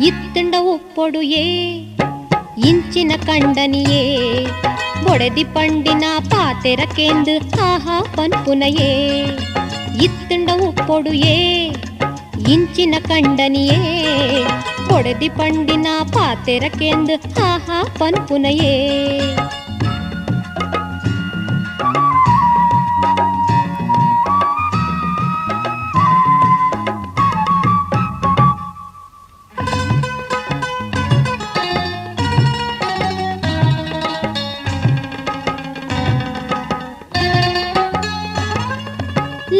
ಇತ್ತಂಡ ಉಪ್ಪೊಡುಯೇ ಇಂಚಿನ ಕಂಡನಿಯೇ ಬೊಡೆದಿ ಪಂಡಿನ ಪಾತೆರಕೆಂದು ಆಹಾ ಪನ್ಪುನಯೇ ಇತ್ತಂಡ ಉಪ್ಪೊಡುಯೇ ಇಂಚಿನ ಕಂಡನಿಯೇ ಬೊಡೆದಿ ಪಂಡಿನ ಪಾತೆರಕೆಂದು ಆಹಾ ಪನ್ಪುನಯೇ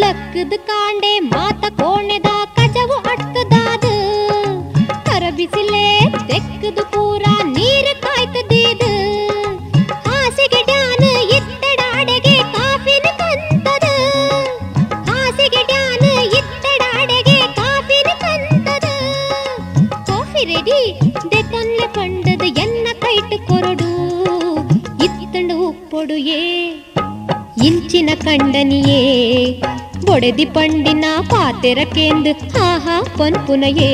ಲಕ್ಕದ ಕಾಂಡೆ ಮಾತ ಕೋಣೆದ ಕಜವು ಅಟ್ಟದಾದ ಕರಬಿಸಿಲೆ ತೆಕ್ಕದು ಪೂರ ನೀರು ಕಾಯ್ತದೀದ ಹಾಸಿಗೆ ಡ್ಯಾನ್ ಇತ್ತಡಾಡೆಗೆ ಕಾಫಿನ ಕಂತದ ಹಾಸಿಗೆ ಡ್ಯಾನ್ ಇತ್ತಡಾಡೆಗೆ ಕಾಫಿನ ಕಂತದ ಕಾಫಿ ರೆಡಿ ದೆತನ್ಲೆ ಪಂಡದ ಎನ್ನ ಕೈಟ್ ಕೊರಡು ಇತ್ತಂಡು ಉಪ್ಪೊಡುಯೇ ಇಂಚಿನ ಕಂಡನಿಯೇ ಬೊಡೆದಿ ಪಂಡಿನ ಪಾತೆರಕೆಂದು ಆಹಾ ಪನ್ಪುನಯೇ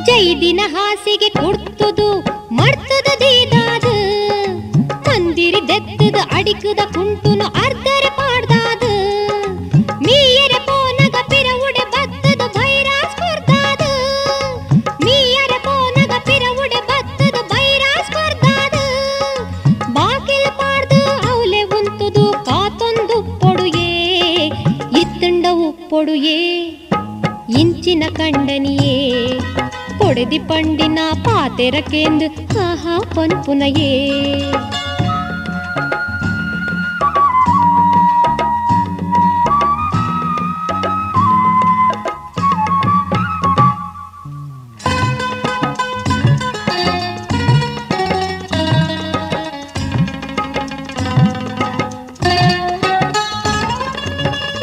ಜೈದಿನ ಹಾಸಿಗೆ ಕುಡ್ತುದು ಮಡ್ತದ ದೀದಾದ ಮಂದಿರಿ ದೆತ್ತದ ಅಡಿಕದ ಕುಂಟುನು ಅರ್ಧರ ಪಾಡ್ದಾದ ಮೀಯರ ಪೋನಗ ಪಿರವುಡೆ ಬತ್ತದ ಬೈರಾಸ್ ಕೊರ್ದಾದ ಮೀಯರ ಪೋನಗ ಪಿರವುಡೆ ಬತ್ತದ ಬೈರಾಸ್ ಕೊರ್ದಾದ ಬಾಕಿಲ ಪಾಡ್ದು ಅವಲೆ ಉಂತುದು ಕಾತೊಂದು ಪೊಡುಯೇ ಇತ್ತಂಡ ಉಪ್ಪೊಡುಯೇ ಇಂಚಿನ ಕಂಡನಿಯೇ ಬೊಡೆದಿ ಪಂಡಿನ ಪಾತೆರಕೆಂದು ಆಹಾ ಪನ್ಪುನಯೇ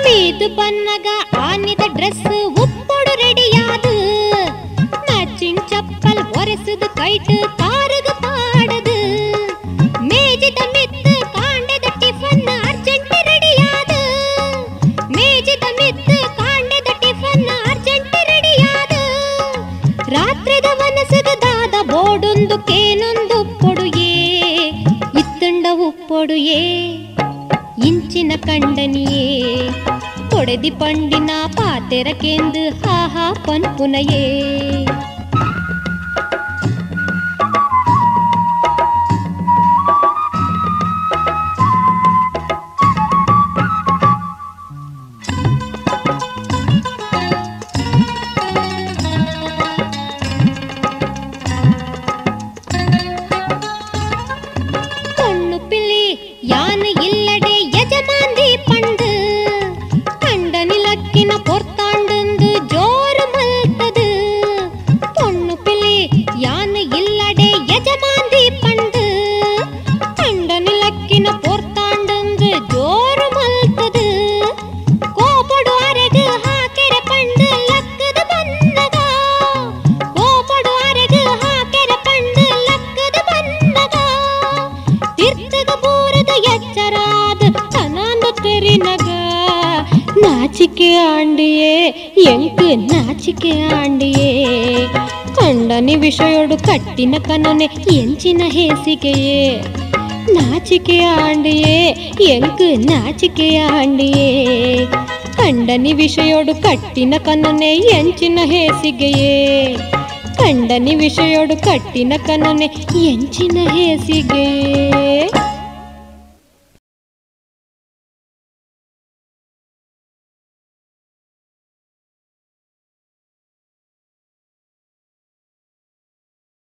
ಮೀದು ಬನ್ನಗ ಆನಿದ ಡ್ರೆಸ್ ಉಪ್ಪೊಡು ರೆಡಿಯಾದ ಮ್ಯಾಚಿಂಗ್ ಚಪ್ಪಲ್ ಒರೆಸದ ಕೈಟ್ ಕಾರಗ ಪಾಡದ ಮೇಜಿದ ಮಿತ್ತ ಕಾಂಡದ ಟಿಫನ್ ಅರ್ಜೆಂಟ್ ರೆಡಿಯಾದ ಮೇಜಿದ ಮಿತ್ತ ಕಾಂಡದ ಟಿಫನ್ ಅರ್ಜೆಂಟ್ ರೆಡಿಯಾದ ರಾತ್ರಿದ ಮನಸದ ದಾದ ಬೋಡೊಂದು ಕೇನೊಂದು ಪೊಡುಯೇ ಇತ್ತಂಡ ಉಪ್ಪೊಡುಯೇ ಇಂಚಿನ ಕಂಡನಿಯೇ ಬೊಡೆದಿ ಪಂಡಿನ ಪಾತೆರಕೆಂದು ಆಹಾ ಪನ್ಪುನಯೇ ಕಣ್ಣು ಪಿಲಿ ಯಾನ ಇಲ್ಲಡೆ ಯಜಮಾಂದಿ ಪಂಡು ಕಂಡನಿಲಕ್ಕಿನ ಪೊರ್ತಾಂಡಂದು ಜೋರು ಮಲ್ತದ ಪೊಣ್ಣು ಪಿಲಿ ಯಾನ ಇಲ್ಲಡೆ ಯಜಮಾಂದಿ ಪಂಡು ಕಂಡನಿಲಕ್ಕಿನ ಪೊರ್ತಾಂಡಂದು ಜೋರು ಮಲ್ತದ ಕೋಪಡು ಅರೆಗ ಹಾಕೆರೆ ಪಂಡು ಲಕ್ಕದ ಬನ್ನಗ ಕೋಪಡು ಅರೆಗ ಹಾಕೆರೆ ಪಂಡು ಲಕ್ಕದ ಬನ್ನಗ ತೀರ್ಥದ ಪೂರದ ಎಚ್ಚರಾದ ತನಾಂದು ತೆರಿನಗ ನಾಚಿಕೆ ಆಂಡಿಯೇ ಎಂಕು ನಾಚಿಕೆ ಆಂಡಿಯೇ ಕಂಡನಿ ವಿಷಯೊಡು ಕಟ್ಟಿನ ಕನನೆ ಎಂಚಿನ ಹೇಸಿಗೆಯೇ ನಾಚಿಕೆ ಆಂಡಿಯೇ ಎಂಕು ನಾಚಿಕೆ ಆಂಡಿಯೇ ಕಂಡನಿ ವಿಷಯೊಡು ಕಟ್ಟಿನ ಕನನೆ ಎಂಚಿನ ಹೇಸಿಗೆಯೇ ಕಂಡನಿ ವಿಷಯೊಡು ಕಟ್ಟಿನ ಕನನೆ ಎಂಚಿನ ಹೇಸಿಗೆಯೇ